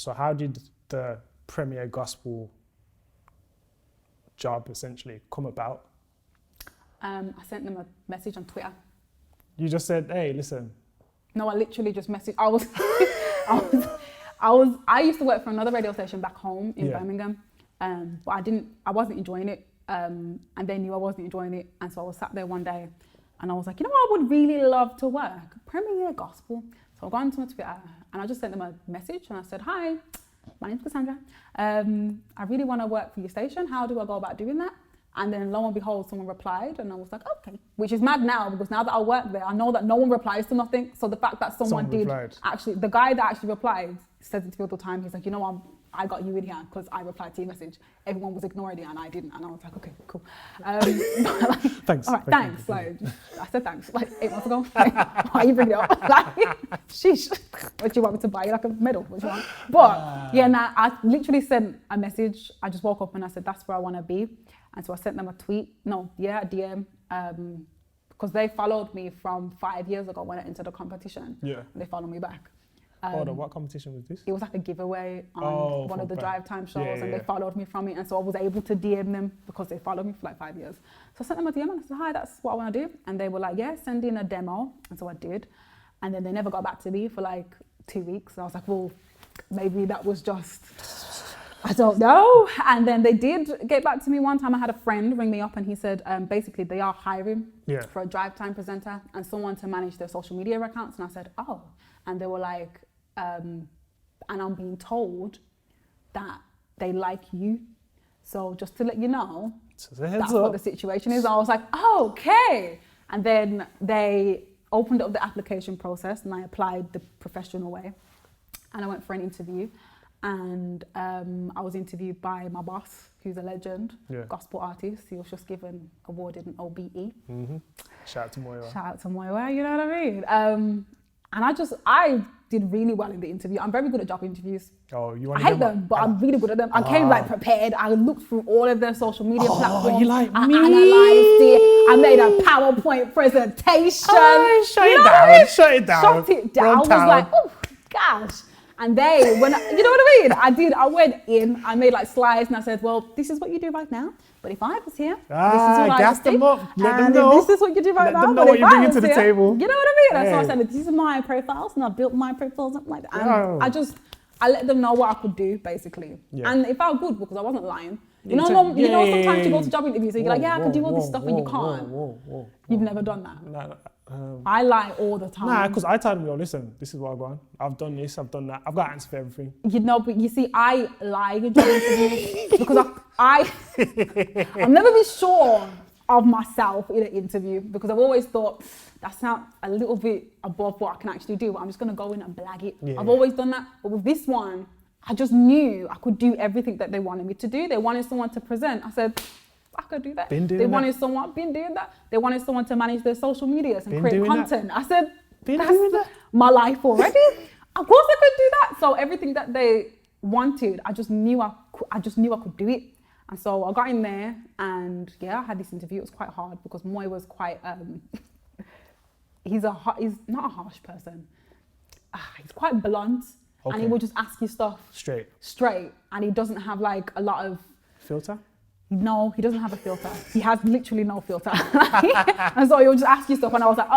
So how did the Premier Gospel job essentially come about? I sent them a message on Twitter. You just said, hey, listen. No, I literally just messaged. I used to work for another radio station back home in Birmingham, but I wasn't enjoying it, and they knew I wasn't enjoying it, and so I was sat there one day, and I was like, you know what, I would really love to work Premier Gospel. So I got onto my Twitter, and I just sent them a message, and I said, hi, my name's Cassandra. I really want to work for your station. How do I go about doing that? And then lo and behold, someone replied, and I was like, okay, which is mad now, because now that I work there, I know that no one replies to nothing. So the fact that someone did replied. Actually, the guy that actually replied says it to me all the time. He's like, you know, I got you in here because I replied to your message. Everyone was ignoring it and I didn't. And I was like, okay, cool. Thanks. All right, thanks. Like, I said thanks like 8 months ago. Like, why are you bringing it up? Like, sheesh. What do you want me to buy? Like a medal? What do you want? But yeah, nah, I literally sent a message. I just woke up and I said, that's where I want to be. And so I sent them a DM, because they followed me from 5 years ago when I entered the competition. Yeah. And they followed me back. Hold on, what competition was this? It was like a giveaway on one of the drive time shows, and they followed me from it. And so I was able to DM them because they followed me for like 5 years. So I sent them a DM and I said, hi, that's what I want to do. And they were like, yeah, send in a demo. And so I did. And then they never got back to me for like 2 weeks. And I was like, well, maybe that was just, I don't know. And then they did get back to me one time. I had a friend ring me up and he said, basically they are hiring for a drive time presenter and someone to manage their social media accounts. And I said, oh. And they were like, and I'm being told that they like you. So just to let you know, that's what the situation is. I was like, oh, okay. And then they opened up the application process and I applied the professional way. And I went for an interview. And I was interviewed by my boss, who's a legend, gospel artist. He was just awarded an OBE. Mm-hmm. Shout out to Moira. Shout out to Moira, you know what I mean? And I did really well in the interview. I'm very good at job interviews. Oh, you want I hate them, but I'm really good at them. I came like prepared. I looked through all of their social media platforms. You like I me? analysed it. I made a PowerPoint presentation. Oh, shut it down. Shut it down. Shut it down. I was like, oh gosh. And they, you know what I mean? I went in, I made like slides and I said, well, this is what you do right now. But if I was here, this is what I would them up. Let and them know. This is what you do right now. Let them know what you're bringing to the table. You know what I mean? And so I said, this is my profiles and I built my profiles up like that. And I let them know what I could do, basically. Yeah. And it felt good because I wasn't lying. You know, sometimes you go to job interviews and you're like, yeah, I can do all this stuff and you can't. You've never done that. No. I lie all the time. Nah, because I told them, yo, listen, this is what I've done. I've done this, I've done that. I've got answers for everything. You know, but you see, I lie in job interviews because I'll never be sure of myself in an interview because I've always thought that's not a little bit above what I can actually do, but I'm just going to go in and blag it. Yeah. I've always done that. But with this one, I just knew I could do everything that they wanted me to do. They wanted someone to present. I said, I could do that. Been doing that. They wanted someone to manage their social medias and create content. That. I said, that's my life already. Of course I could do that. So everything that they wanted, I just knew I could do it. And so I got in there and I had this interview. It was quite hard because Moy was quite, he's not a harsh person. He's quite blunt and he will just ask you stuff. Straight. And he doesn't have like a lot of... Filter? No, he doesn't have a filter. He has literally no filter. And so he'll just ask you stuff and I was like,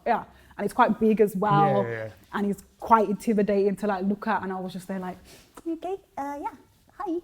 yeah. And he's quite big as well. Yeah. And he's quite intimidating to like look at. And I was just there like, okay, yeah, hi.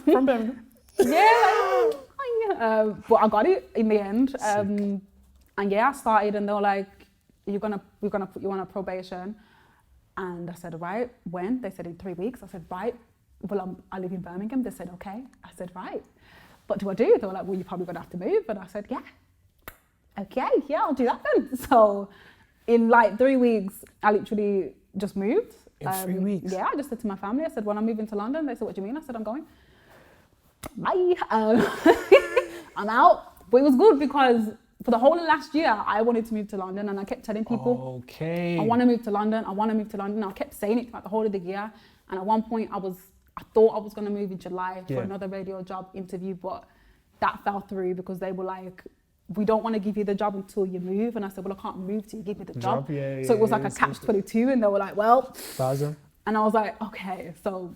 From Birmingham. Yeah, hi. But I got it in the end. And I started and they were like, we're gonna put you on a probation. And I said, right, when? They said in 3 weeks. I said, right. Well, I live in Birmingham. They said, okay. I said, right. What do I do? They were like, well, you're probably going to have to move. And I said, yeah. Okay, yeah, I'll do that then. So in like 3 weeks, I literally just moved. In 3 weeks? Yeah, I just said to my family, I said, when I'm moving to London, they said, what do you mean? I said, I'm going. Bye. I'm out. But it was good because for the whole of last year, I wanted to move to London and I kept telling people, I want to move to London. I want to move to London. I kept saying it throughout the whole of the year. And at one point I thought I was going to move in July for another radio job interview, but that fell through because they were like, we don't want to give you the job until you move. And I said, well, I can't move till you give me the job. So it was like a catch-22 and they were like, well, And I was like, okay, so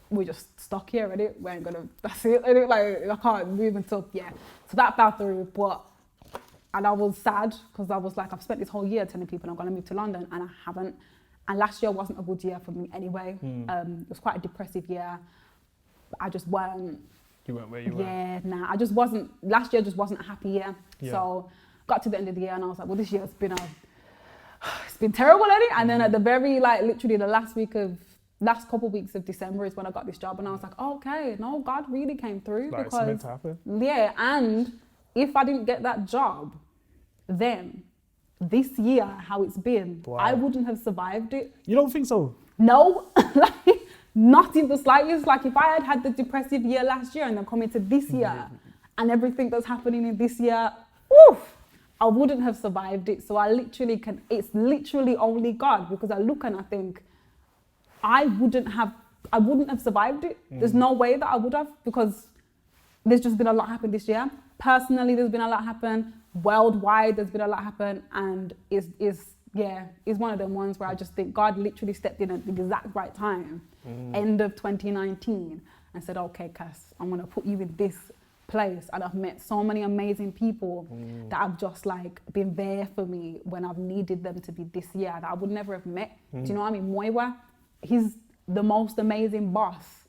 we're just stuck here, right? We ain't gonna, that's it. Like, I can't move until, yeah. So that fell through, and I was sad because I was like, I've spent this whole year telling people I'm gonna move to London and I haven't. And last year wasn't a good year for me anyway. It was quite a depressive year. I just weren't. You weren't where you were? Yeah, nah, I just wasn't, last year just wasn't a happy year. Yeah. So got to the end of the year and I was like, well, this year's been it's been terrible, ain't it? And then at the very, like, literally the last couple of weeks of December is when I got this job and I was like, oh, okay, no, God really came through. Like, because it's meant to happen. Yeah, and if I didn't get that job, then this year, how it's been, wow, I wouldn't have survived it. You don't think so? No, like, not in the slightest. Like, if I had the depressive year last year and then come into this year and everything that's happening in this year, oof, I wouldn't have survived it. So it's literally only God, because I look and I think I wouldn't have survived it. There's no way that I would have, because there's just been a lot happen this year. Personally, there's been a lot happen. Worldwide, there's been a lot happen, and is one of them ones where I just think God literally stepped in at the exact right time, end of 2019, and said, okay, Cass, I'm gonna put you in this place. And I've met so many amazing people that have just like been there for me when I've needed them to be this year that I would never have met. Do you know what I mean? Moiwa, he's the most amazing boss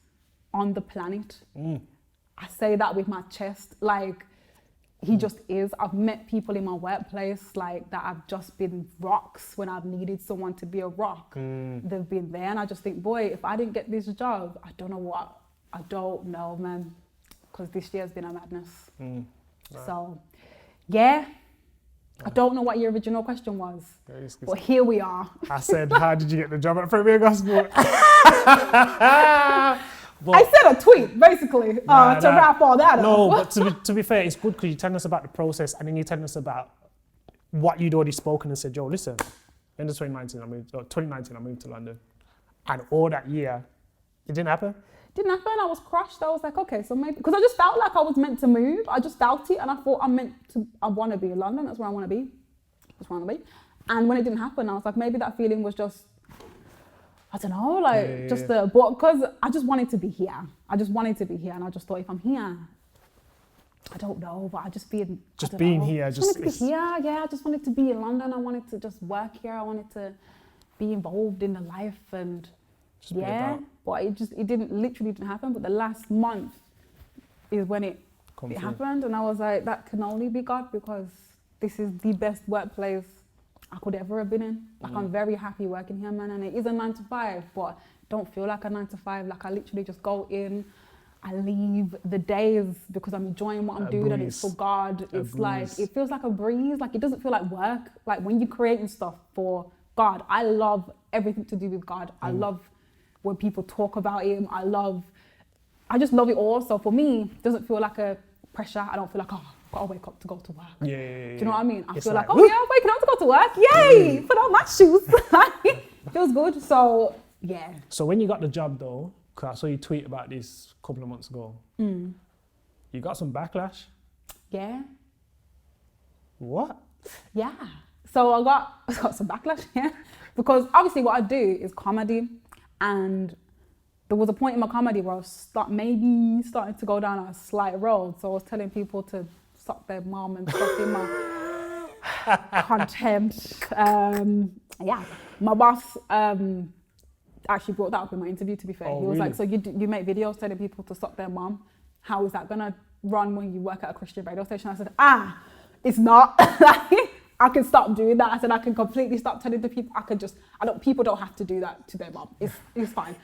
on the planet. I say that with my chest. Like, he just is. I've met people in my workplace like that have just been rocks when I've needed someone to be a rock. They've been there, and I just think, boy, if I didn't get this job, I don't know, man, because this year's been a madness. Right. So, yeah, I don't know what your original question was, but here we are. I said, how did you get the job at Premier Gospel? Well, I said a tweet, basically, to wrap all that up. No, but to be fair, it's good because you're telling us about the process and then you're telling us about what you'd already spoken and said, yo, listen, end of 2019, I moved to London. And all that year, it didn't happen? Didn't happen. I was crushed. I was like, okay, so maybe, because I just felt like I was meant to move. I just felt it, and I thought I want to be in London. That's where I want to be. That's where I want to be. And when it didn't happen, I was like, maybe that feeling was just, I don't know, like but because I just wanted to be here. And I just thought, if I'm here, I don't know, but I just feel just being here. I just wanted to be here. Yeah, I just wanted to be in London. I wanted to just work here. I wanted to be involved in the life and but it literally didn't happen. But the last month is when it happened, and I was like, that can only be God, because this is the best workplace I could ever have been in. Like, I'm very happy working here, man, and it is a 9 to 5, but don't feel like a 9 to 5. Like, I literally just go in, I leave the days because I'm enjoying what I'm doing, and it's for God. It's like, it feels like a breeze. Like, it doesn't feel like work. Like, when you're creating stuff for God, I love everything to do with God. I love when people talk about Him. I just love it all. So for me, it doesn't feel like a pressure. I don't feel like, oh, I've got to wake up to go to work. Do you know what I mean? I feel like, oh yeah, I'm waking up to go to work. Yay! Put on my shoes. Feels good. So yeah. So when you got the job though, because I saw you tweet about this a couple of months ago, you got some backlash? Yeah. What? Yeah. So I got some backlash, yeah. Because obviously what I do is comedy, and there was a point in my comedy where I was starting to go down a slight road. So I was telling people to suck their mom and stuff in my content. My boss actually brought that up in my interview, to be fair. He was like, so you make videos telling people to suck their mom. How is that gonna run when you work at a Christian radio station? I said, it's not. I can stop doing that. I said, I can completely stop telling the people. People don't have to do that to their mom. It's fine.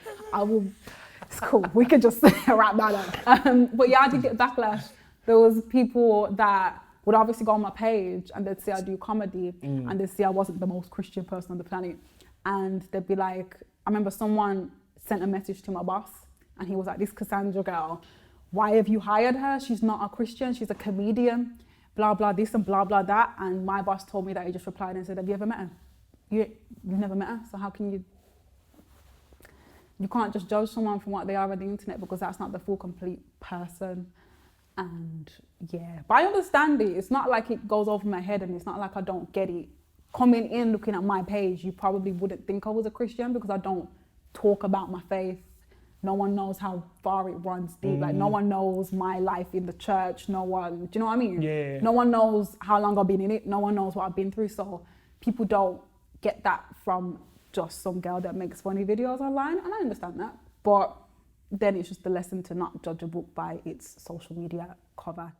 It's cool. We could just wrap that up. But yeah, I did get backlash. There was people that would obviously go on my page and they'd say I do comedy and they'd say I wasn't the most Christian person on the planet. And they'd be like, I remember someone sent a message to my boss and he was like, this Cassandra girl, why have you hired her? She's not a Christian. She's a comedian. Blah, blah, this and blah, blah, that. And my boss told me that. He just replied and said, have you ever met her? You've never met her, so how can you can't just judge someone from what they are on the internet, because that's not the full, complete person. And yeah, but I understand it. It's not like it goes over my head, and it's not like I don't get it. Coming in, looking at my page, you probably wouldn't think I was a Christian, because I don't talk about my faith. No one knows how far it runs deep. Like, no one knows my life in the church. No one, do you know what I mean? Yeah. No one knows how long I've been in it. No one knows what I've been through. So people don't get that from just some girl that makes funny videos online. And I understand that. But then it's just the lesson to not judge a book by its social media cover.